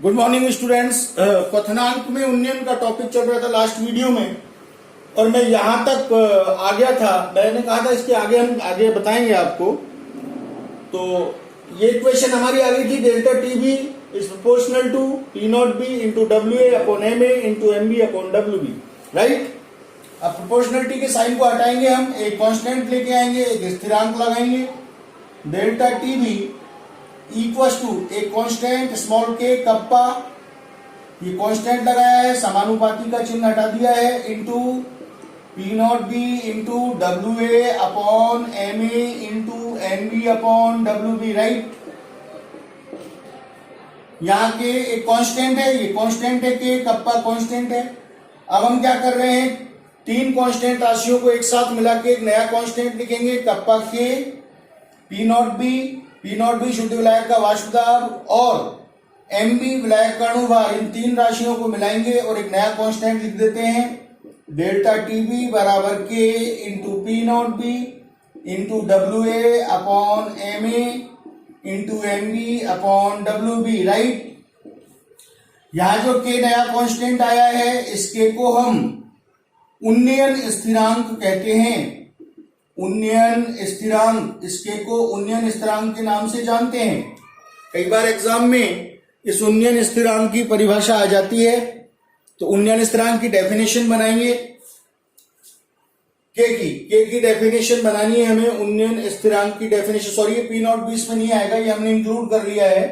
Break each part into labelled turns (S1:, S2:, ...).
S1: Good morning students. क्वथनांक में उन्नयन का टॉपिक चल रहा था लास्ट वीडियो में और मैं यहां तक आ गया था। मैंने कहा था इसके आगे हम आगे बताएंगे आपको। तो ये इक्वेशन हमारी आ गई थी, delta T B is proportional to P not B into W A upon M A into M B upon W B, right. अब प्रोपोर्शनलिटी के साइन को हटाएंगे, हम एक कांस्टेंट लेके आएंगे, एक स्थिरांक लगाएंगे। Delta T B equal to एक कांस्टेंट स्मॉल के कप्पा, ये कांस्टेंट लगाया है, समानुपाती का चिन्ह हटा दिया है, into P not B into W A upon M A into M B upon W B, right. यहाँ के एक कांस्टेंट है, ये कांस्टेंट है के कप्पा कांस्टेंट है। अब हम क्या कर रहे हैं, तीन कांस्टेंट राशियों को एक साथ मिला के एक नया कांस्टेंट लिखेंगे, कप्पा के पी नॉट बी शुद्ध विलायक का वाष्प दाब और एम बी विलायक का अणुभार, इन तीन राशियों को मिलाएंगे और एक नया कांस्टेंट लिख देते हैं, डेल्टा टी बी बराबर K into P not B into W A upon M A into M B upon W B, right. यहां जो के नया कांस्टेंट आया है, इसके को हम उन्नयन स्थिरांक कहते हैं। उन्नयन स्थिरांक, इसके को उन्नयन स्थिरांक के नाम से जानते हैं। कई बार एग्जाम में इस उन्नयन स्थिरांक की परिभाषा आ जाती है, तो उन्नयन स्थिरांक की डेफिनेशन बनाएंगे। के की डेफिनेशन बनानी है हमें, उन्नयन स्थिरांक की डेफिनेशन। सॉरी, ये पी नॉट बी इसमें नहीं आएगा, ये हमने इंक्लूड कर लिया है।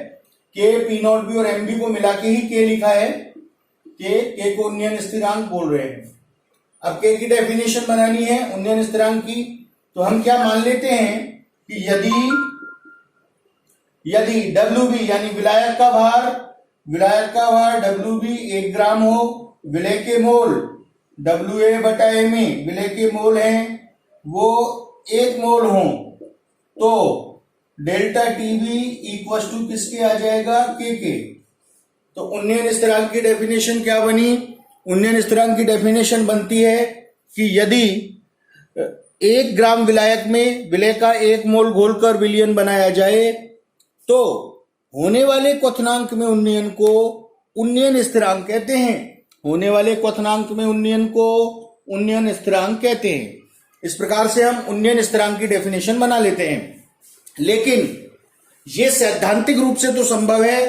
S1: के पी नॉट बी और एम बी को मिला के ही के लिखा है, के को उन्नयन स्थिरांक बोल रहे हैं। अब के की डेफिनेशन बनानी है उन्नयन स्थिरांक की, तो हम क्या मान लेते हैं कि यदि डब्ल्यू बी यानी विलायक का भार डब्ल्यू बी 1 ग्राम हो, विलय के मोल डब्ल्यू ए बटा एम ए विलय के मोल हैं, वो 1 मोल हो, तो delta T B equal to किसके आ जाएगा, के। तो उन्नयन स्थिरांक की डेफिनेशन क्या बनी, उन्नयन स्थिरांक की डेफिनेशन बनती है कि यदि 1 ग्राम विलायक में विलय का 1 मोल घोलकर विलयन बनाया जाए, तो होने वाले क्वथनांक में उन्नयन को उन्नयन स्थिरांक कहते हैं। होने वाले क्वथनांक में उन्नयन को उन्नयन स्थिरांक कहते हैं। इस प्रकार से हम उन्नयन स्थिरांक की डेफिनेशन बना लेते हैं। लेकिन यह सैद्धांतिक रूप से तो संभव है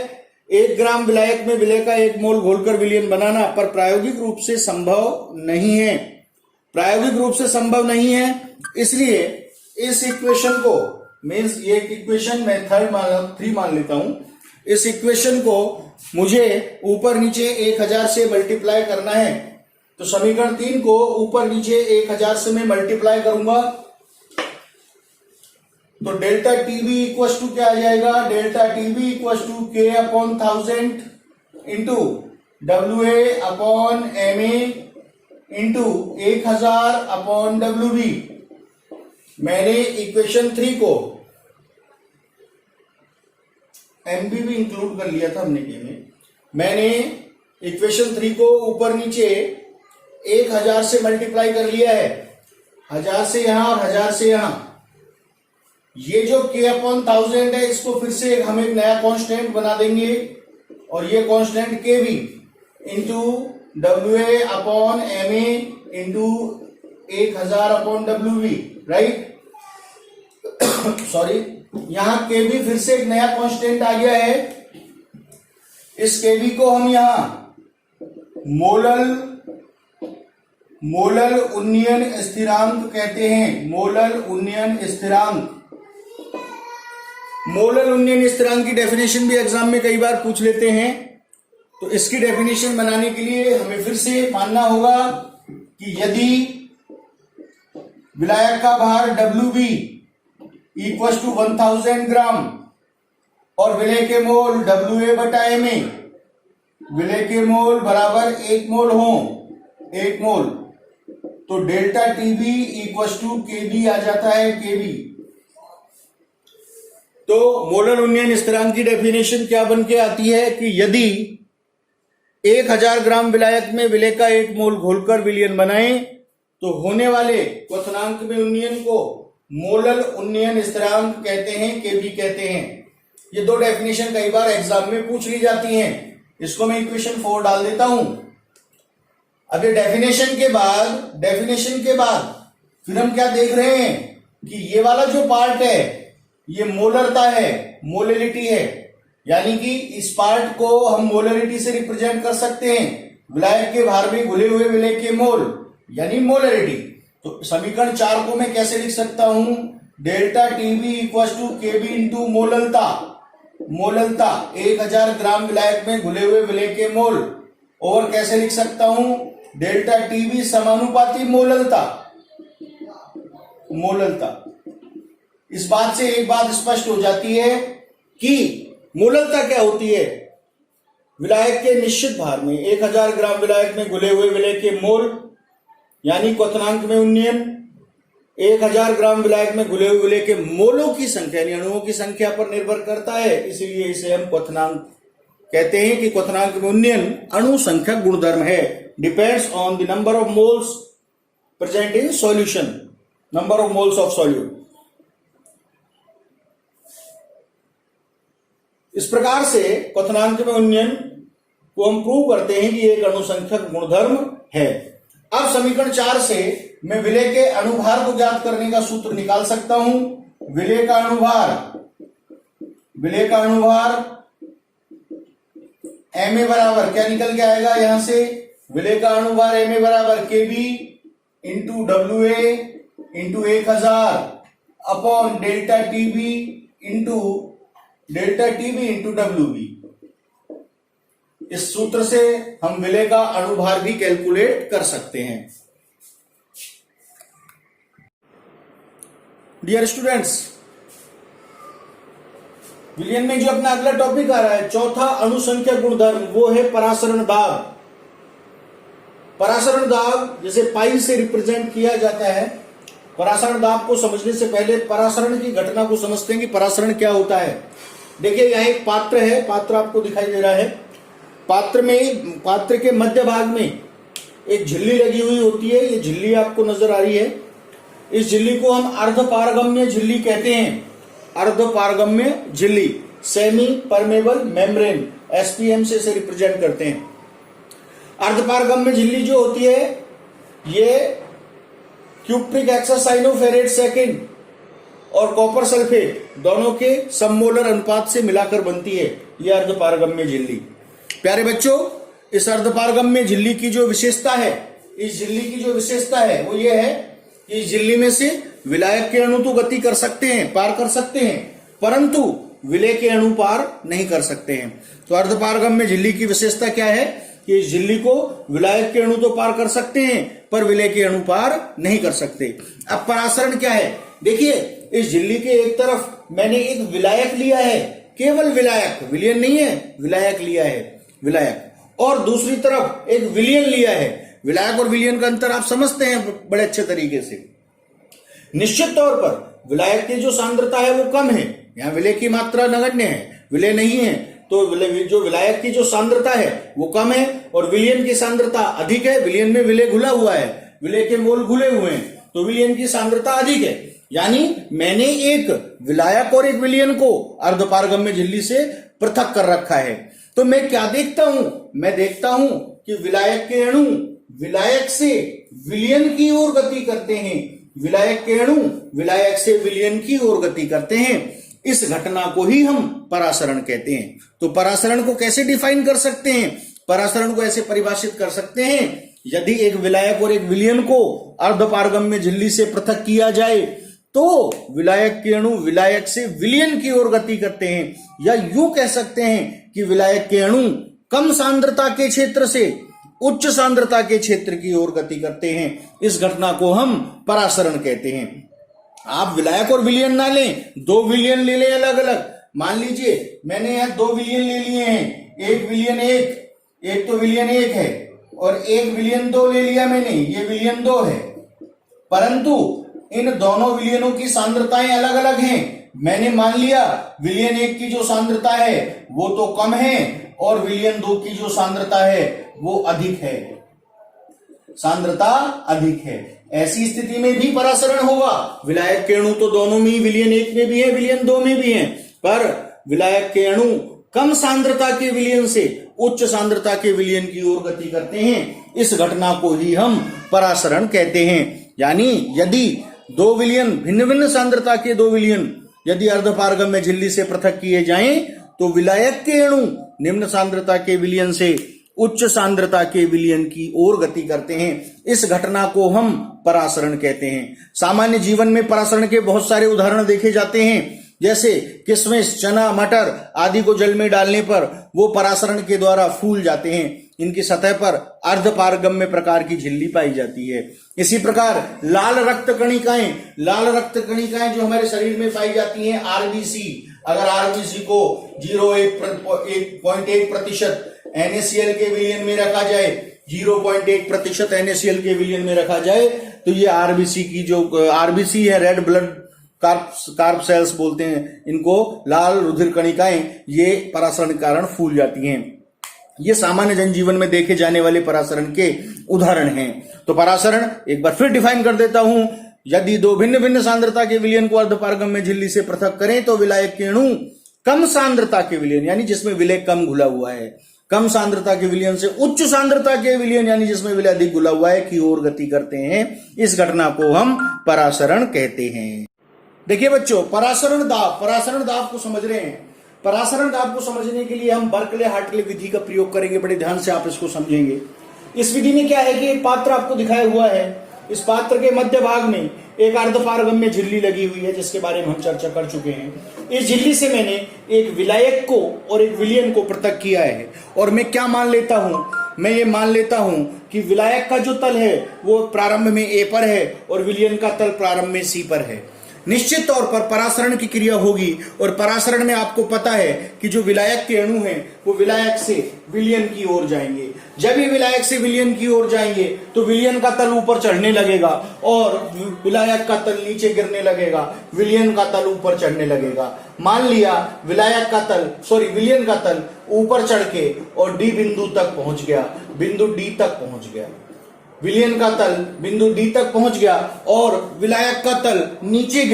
S1: 1 ग्राम विलायक में विलय का 1 मोल घोलकर विलयन बनाना, पर प्रायोगिक रूप से संभव नहीं है। प्रायोगिक रूप से संभव नहीं है, इसलिए इस इक्वेशन को, मीन्स ये इक्वेशन मैं 3 मान लेता हूं। इस इक्वेशन को मुझे ऊपर नीचे 1000 से मल्टीप्लाई करना है, तो समीकरण 3 को ऊपर नीचे 1000 से मैं मल्टीप्लाई करूंगा, तो delta T B equal to क्या आ जाएगा, delta T B equal to K upon 1000 into W A upon M A into 1000 upon W B. मैंने इक्वेशन 3 को एम बी भी इंक्लूड कर लिया था हमने के में। मैंने इक्वेशन 3 को ऊपर नीचे 1000 से मल्टीप्लाई कर लिया है, 1000 से यहां और 1000 से यहां। ये जो के अपॉन 1000 है, इसको फिर से हम एक नया कांस्टेंट बना देंगे, और ये constant K B into W A upon M A into 1000 upon W B, right. Sorry, यहां के भी फिर से एक नया कांस्टेंट आ गया है। इस के बी को हम यहां मोलल उन्नयन स्थिरांक कहते हैं। मोलल उन्नयन स्थिरांक की डेफिनेशन भी एग्जाम में कई बार पूछ लेते हैं, तो इसकी डेफिनेशन बनाने के लिए हमें फिर से मानना होगा कि यदि विलायक का भार डब्ल्यू बी इक्वल टू 1000 ग्राम और विलय के मोल डब्ल्यू ए बटा एम ए, विलय के मोल बराबर 1 मोल हो, 1 मोल, तो delta T B equal to K B आ जाता है, के बी। तो मोलर उन्नयन स्थिरांक की डेफिनेशन क्या बन के आती है कि यदि 1000 ग्राम विलायक में विलय का 1 मोल घोलकर विलयन बनाएं, तो होने वाले क्वथनांक में उन्नयन को मोलल उन्नयन स्थिरांक कहते हैं, के बी कहते हैं। ये दो डेफिनेशन कई बार एग्जाम में पूछ ली जाती हैं। इसको मैं इक्वेशन 4 डाल देता हूं। अब ये डेफिनेशन के बाद फिर हम क्या देख रहे हैं कि ये वाला जो पार्ट है ये मोलरता है, मोलरिटी है, यानी कि इस पार्ट को हम मोलरिटी से रिप्रेजेंट कर सकते हैं। विलायक के भार में घुले हुए विलेय के मोल यानी मोलरिटी। तो समीकरण 4 को मैं कैसे लिख सकता हूं? Delta TB equal to KB into मोललता। मोललता 1000 ग्राम विलायक में घुले हुए विलेय के मोल। और कैसे लिख सकता हूं? डेल्टा टीबी समानुपाती मोललता। इस बात से एक बात स्पष्ट हो जाती है कि मोललता क्या होती है। विलायक के निश्चित भार में 1000 ग्राम विलायक में घुले हुए विलेय के मोल यानी क्वथनांक में उन्नयन 1000 ग्राम विलायक में घुले हुए विलेय के मोलों की संख्या यानी अणुओं की संख्या पर निर्भर करता है। इसीलिए इसे हम क्वथनांक कहते हैं कि क्वथनांक में उन्नयन अणु संख्या गुणधर्म है। Depends on the number of moles present in solution, number of moles of solute. इस प्रकार से क्वथनांक में उन्नयन को हम प्रूव करते हैं कि एक अणुसंख्यक गुणधर्म है। अब समीकरण 4 से मैं विलेय के अणुभार को ज्ञात करने का सूत्र निकाल सकता हूं। विलेय का अणुभार एम ए बराबर क्या निकल के आएगा यहां से? विलेय का अणुभार एम ए बराबर KB into W A into 1000 upon delta TB into W B. इस सूत्र से हम विलेय का अणुभार भी कैलकुलेट कर सकते हैं। डियर स्टूडेंट्स, विलियन में जो अपना अगला टॉपिक आ रहा है, चौथा अणुसंख्या गुणधर्म, वो है परासरण दाब। परासरण दाब जैसे पाई से रिप्रेजेंट किया जाता है। परासरण दाब को समझने से पहले परासरण की घटना को समझते हैं कि परासरण क्या होता है। देखिए यहां एक पात्र है, पात्र आपको दिखाई दे रहा है। पात्र के मध्य भाग में एक झिल्ली लगी हुई होती है। ये झिल्ली आपको नजर आ रही है। इस झिल्ली को हम अर्धपारगम्य झिल्ली कहते हैं। अर्धपारगम्य झिल्ली, सेमी परमेबल मेम्ब्रेन, एसपीएम से इसे रिप्रेजेंट करते हैं। अर्धपारगम्य झिल्ली जो होती है ये क्यूप्रिक हेक्सासाइनोफेरेट सेकेंड और कॉपर सल्फेट दोनों के सममोलर अनुपात से मिलाकर बनती है यह अर्धपारगम्य झिल्ली। प्यारे बच्चों, इस अर्धपारगम्य झिल्ली की जो विशेषता है, वो ये है कि इस झिल्ली में से विलायक के अणु तो गति कर सकते हैं, पार कर सकते हैं, परंतु विलेय के अणु पार नहीं कर सकते हैं। तो अर्धपारगम्य झिल्ली की विशेषता क्या है कि इस झिल्ली को विलायक के अणु तो पार कर सकते हैं पर विलेय के अणु पार नहीं कर सकते। अब परासरण क्या है? देखिए इस झिल्ली के एक तरफ मैंने एक विलायक लिया है, केवल विलायक, विलियन नहीं है, विलायक लिया है, विलायक, और दूसरी तरफ एक विलियन लिया है। विलायक और विलियन का अंतर आप समझते हैं बड़े अच्छे तरीके से। निश्चित तौर पर विलायक की जो सांद्रता है वो कम है, यहां विलेय की मात्रा नगण्य है, विलेय नहीं है, तो जो विलायक की जो सांद्रता है वो कम है और विलियन की सांद्रता अधिक है। विलियन में विलेय घुला हुआ है, विलेय के मोल घुले हुए हैं, तो विलियन की सांद्रता अधिक है। यानी मैंने एक विलायक और एक विलियन को अर्धपारगम्य झिल्ली से पृथक कर रखा है। तो मैं क्या देखता हूं? मैं देखता हूं कि विलायक के अणु विलायक से विलियन की ओर गति करते हैं, विलायक के अणु विलायक से विलियन की ओर गति करते हैं। इस घटना को ही हम परासरण कहते हैं। तो परासरण को कैसे डिफाइन कर सकते हैं? परासरण को ऐसे परिभाषित कर सकते हैं, यदि एक विलायक और एक विलियन को अर्धपारगम्य झिल्ली से पृथक किया जाए तो विलायक के अणु विलायक से विलियन की ओर गति करते हैं, या यूं कह सकते हैं कि विलायक के अणु कम सांद्रता के क्षेत्र से उच्च सांद्रता के क्षेत्र की ओर गति करते हैं। इस घटना को हम परासरण कहते हैं। आप विलायक और विलियन ना लें, दो विलियन ले लें अलग अलग। मान लीजिए मैंने यहां दो विलियन ले लिए हैं, एक विलियन एक तो विलियन 1 है और एक विलियन 2 ले लिया मैंने, ये विलियन 2 है, परंतु इन दोनों विलियनों की सांद्रताएं अलग अलग हैं। मैंने मान लिया विलियन 1 की जो सांद्रता है वो तो कम है और विलियन 2 की जो सांद्रता है वो अधिक है, सांद्रता अधिक है। ऐसी स्थिति में भी परासरण होगा। विलायक के अणु तो दोनों में ही, विलियन 1 में भी है, विलियन 2 में भी है, पर विलायक के अणु कम सांद्रता के विलयन से उच्च सांद्रता के विलयन की ओर गति करते हैं। इस घटना को ही हम परासरण कहते हैं। यानी यदि दो विलयन, भिन्न भिन्न सांद्रता के दो विलयन यदि अर्धपारगम्य झिल्ली से पृथक किए जाएं तो विलायक के अणु निम्न सांद्रता के विलयन से उच्च सांद्रता के विलयन की ओर गति करते हैं। इस घटना को हम परासरण कहते हैं। सामान्य जीवन में परासरण के बहुत सारे उदाहरण देखे जाते हैं, जैसे किशमिश, चना, मटर आदि को जल में डालने पर वो परासरण के द्वारा फूल जाते हैं। इनकी सतह पर अर्धपारगम्य प्रकार की झिल्ली पाई जाती है। इसी प्रकार लाल रक्त कणिकाएं जो हमारे शरीर में पाई जाती हैं, आरबीसी, अगर आरबीसी को 0.1% NaCl के विलयन में रखा जाए, 0.1% NaCl के विलयन में रखा जाए तो ये आरबीसी की जो आरबीसी है, रेड ब्लड कार्प सेल्स बोलते हैं इनको, लाल रुधिर कणिकाएं, ये परासरण के कारण फूल जाती हैं। ये सामान्य जनजीवन में देखे जाने वाले परासरण के उदाहरण हैं। तो परासरण एक बार फिर डिफाइन कर देता हूं। यदि दो भिन्न भिन्न सांद्रता के विलयन को अर्धपारगम्य झिल्ली से पृथक करें तो विलायक के अणु कम सांद्रता के विलयन, यानी जिसमें विलय कम घुला हुआ है, कम सांद्रता के विलयन से उच्च सांद्रता के विलयन, यानी जिसमें विलय अधिक घुला हुआ है, की ओर गति करते हैं। इस घटना को हम परासरण कहते हैं। देखिए बच्चों, परासरण दाब को समझ रहे हैं। परासरण दाब को समझने के लिए हम बर्कले-हार्टले विधि का प्रयोग करेंगे। बड़े ध्यान से आप इसको समझेंगे। इस विधि में क्या है कि एक पात्र आपको दिखाया हुआ है। इस पात्र के मध्य भाग में एक अर्धपारगम्य झिल्ली लगी हुई है, जिसके बारे में हम चर्चा कर चुके हैं। इस झिल्ली से मैंने एक विलायक को और एक विलयन को पृथक किया है, और मैं क्या मान लेता हूं, मैं ये मान लेता हूं कि विलायक का जो तल है वो प्रारंभ में A पर है और विलयन का तल प्रारंभ में C पर है। निश्चित तौर पर परासरण की क्रिया होगी, और परासरण में आपको पता है कि जो विलायक के अणु हैं वो विलायक से विलयन की ओर जाएंगे। जब ये विलायक से विलयन की ओर जाएंगे तो विलयन का तल ऊपर चढ़ने लगेगा और विलायक का तल नीचे गिरने लगेगा, विलयन का तल ऊपर चढ़ने लगेगा। मान लिया विलयन का तल ऊपर चढ़ के और D बिंदु तक पहुंच गया, बिंदु D तक पहुंच गया, विलयन का तल बिंदु D तक पहुंच गया, और विलायक का तल नीचे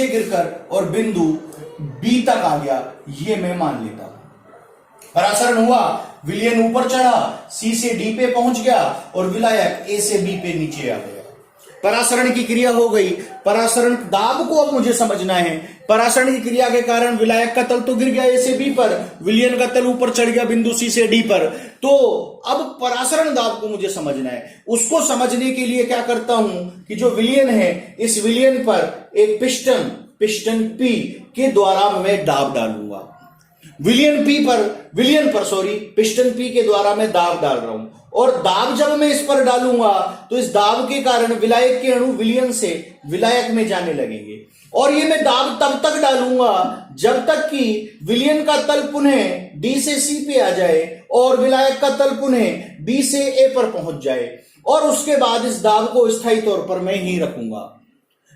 S1: गिरकर और बिंदु B तक आ गया। ये मैं मान लेता हूं। परासरण हुआ, विलयन ऊपर चढ़ा, C से D पे पहुंच गया और विलायक A से B पे नीचे आ गया। परासरण की क्रिया हो गई। परासरण दाब को अब मुझे समझना है। परासरण की क्रिया के कारण विलायक का तल तो गिर गया A से B पर, विलयन का तल ऊपर चढ़ गया बिंदु C से D पर। तो अब परासरण दाब को मुझे समझना है। उसको समझने के लिए क्या करता हूं कि जो विलयन है, इस विलयन पर एक पिस्टन P के द्वारा मैं दाब डालूंगा। पिस्टन P के द्वारा मैं दाब डाल रहा हूं, और दाब जब मैं इस पर डालूंगा तो इस दाब के कारण विलायक के अणु विलयन से विलायक में जाने लगेंगे। और ये मैं दाब तब तक डालूंगा जब तक कि विलयन का तल पुनः D से C पे आ जाए और विलायक का तल पुनः B से A पर पहुंच जाए, और उसके बाद इस दाब को स्थायी तौर पर मैं ही रखूंगा।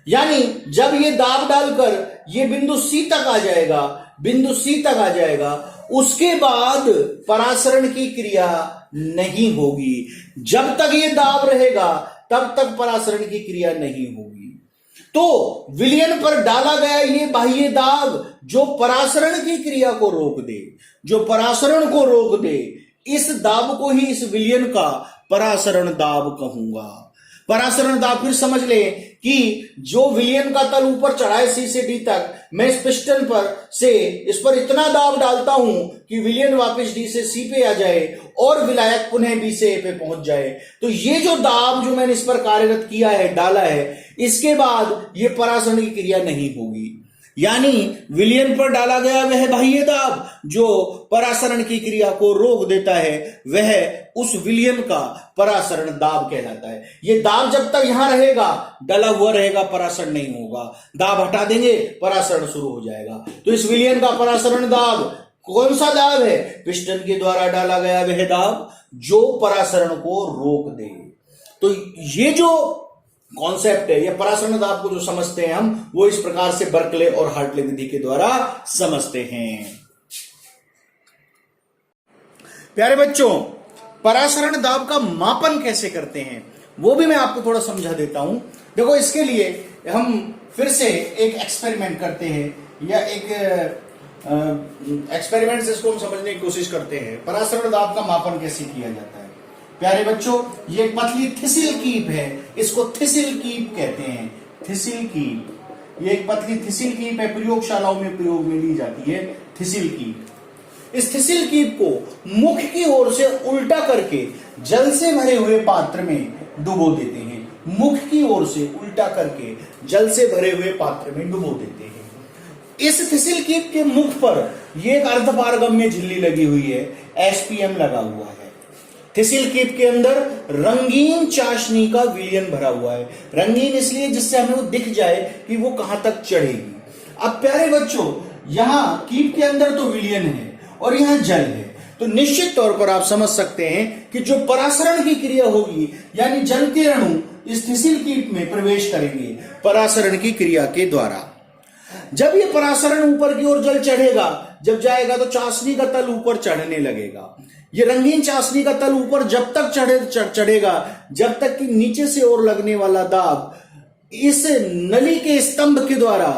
S1: यानी जब ये दाब डालकर ये बिंदु C तक आ जाएगा, उसके बाद परासरण की क्रिया नहीं होगी। जब तक ये दाब रहेगा तब तक परासरण की क्रिया नहीं होगी। तो विलयन पर डाला गया ये बाह्य दाब जो परासरण की क्रिया को रोक दे, इस दाब को ही इस विलयन का परासरण दाब कहूंगा। परासरण दाब फिर समझ ले कि जो विलयन का तल ऊपर चढ़ा है C से D तक, मैं इस पिस्टन पर से इस पर इतना दाब डालता हूं कि विलयन वापस D से C पे आ जाए और विलायक पुनः B से A पे पहुंच जाए। तो ये जो दाब जो मैंने इस पर कार्यरत किया है, डाला है, इसके बाद ये परासरण की क्रिया नहीं होगी। यानी विलयन पर डाला गया वह बाह्य दाब जो परासरण की क्रिया को रोक देता है, वह उस विलयन का परासरण दाब कहलाता है। ये दाब जब तक यहां रहेगा, डला हुआ रहेगा, परासरण नहीं होगा। दाब हटा देंगे, परासरण शुरू हो जाएगा। तो इस विलयन का परासरण दाब कौन सा दाब है? पिस्टन के द्वारा डाला गया वह दाब जो परासरण को रोक दे। तो ये जो कॉन्सेप्ट है, या परासरण दाब को जो समझते हैं हम, वो इस प्रकार से बर्कले और हार्टले विधि के द्वारा समझते हैं। प्यारे बच्चों, परासरण दाब का मापन कैसे करते हैं वो भी मैं आपको थोड़ा समझा देता हूं। देखो, इसके लिए हम फिर से एक एक्सपेरिमेंट करते हैं, या एक एक्सपेरिमेंट से इसको हम समझने की कोशिश करते हैं। परासरण दाब का मापन कैसे किया जाता है? प्यारे बच्चों, ये एक पतली थिसिल कीप है, इसको थिसिल कीप कहते हैं। थिसिल कीप, ये एक पतली थिसिल कीप है, प्रयोगशालाओं में प्रयोग में ली जाती है थिसिल कीप। इस थिसिल कीप को मुख की ओर से उल्टा करके जल से भरे हुए पात्र में डुबो देते हैं। मुख की ओर से उल्टा करके जल से भरे हुए पात्र में डुबो देते हैं। इस थिसिल कीप के मुख पर यह एक अर्धपारगम्य झिल्ली लगी हुई है, एसपीएम लगा हुआ है। थिसिल कीप के अंदर रंगीन चाशनी का विलयन भरा हुआ है। रंगीन इसलिए जिससे हमें वो दिख जाए कि वो कहां तक चढ़ेगी। अब प्यारे बच्चों, यहां कीप के अंदर तो विलयन है और यहां जल है, तो निश्चित तौर पर आप समझ सकते हैं कि जो परासरण की क्रिया होगी, यानी जल के अणु इस थिसिल कीप में प्रवेश करेंगे परासरण की क्रिया के द्वारा। जब ये परासरण ऊपर की ओर जल चढ़ेगा, जब जाएगा तो चाशनी का तल ऊपर चढ़ने लगेगा। ये रंगीन चाशनी का तल ऊपर जब तक चढ़ेगा जब तक कि नीचे से ओर लगने वाला दाब इस नली के स्तंभ के द्वारा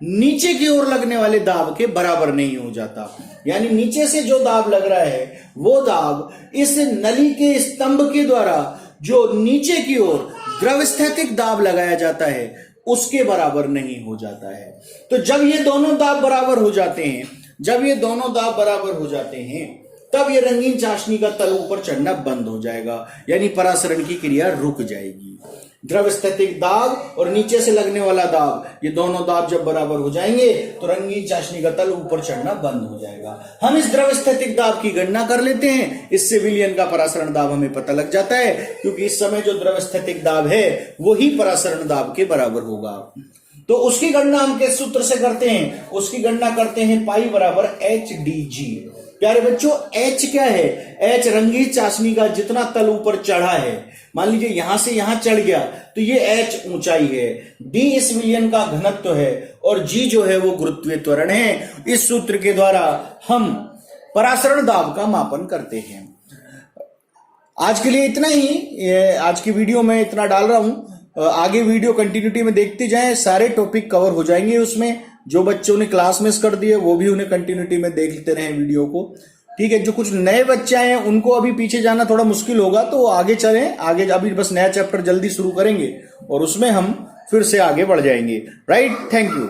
S1: नीचे की ओर लगने वाले दाब के बराबर नहीं हो जाता। यानी नीचे से जो दाब लग रहा है वो दाब इस नली के स्तंभ के द्वारा जो नीचे की ओर द्रवस्थैतिक दाब लगाया जाता है उसके बराबर नहीं हो जाता है। तो जब ये दोनों दाब बराबर हो जाते हैं, जब ये दोनों दाब बराबर हो जाते हैं, तब ये रंगीन चाशनी का तल ऊपर चढ़ना बंद हो जाएगा, यानी परासरण की क्रिया रुक जाएगी। द्रवस्थैतिक दाब और नीचे से लगने वाला दाब, ये दोनों दाब जब बराबर हो जाएंगे तो रंगीन चाशनी का तल ऊपर चढ़ना बंद हो जाएगा। हम इस द्रवस्थैतिक दाब की गणना कर लेते हैं, इससे विलयन का परासरण दाब हमें पता लग जाता है, क्योंकि इस समय जो द्रवस्थैतिक दाब है वही परासरण दाब के बराबर होगा। तो उसकी गणना हम किस सूत्र से करते हैं? उसकी गणना करते हैं पाई बराबर एच डी जी। प्यारे बच्चों, H क्या है? H रंगीन चाशनी का जितना तल ऊपर चढ़ा है, मान लीजिए यहां से यहां चढ़ गया तो ये H ऊंचाई है, D इस विलयन का घनत्व है और G जो है वो गुरुत्वीय त्वरण है। इस सूत्र के द्वारा हम परासरण दाब का मापन करते हैं। आज के लिए इतना ही, आज की वीडियो में इतना डाल रहा हूं। आगे वीडियो कंटिन्यूटी में देखते जाएं, सारे टॉपिक कवर हो जाएंगे उसमें। जो बच्चों ने क्लास मिस कर दिए वो भी उन्हें कंटिन्यूटी में देखते रहें वीडियो को, ठीक है। जो कुछ नए बच्चे हैं उनको अभी पीछे जाना थोड़ा मुश्किल होगा, तो आगे चलें। आगे अभी बस नया चैप्टर जल्दी शुरू करेंगे और उसमें हम फिर से आगे बढ़ जाएंगे। Right, thank you.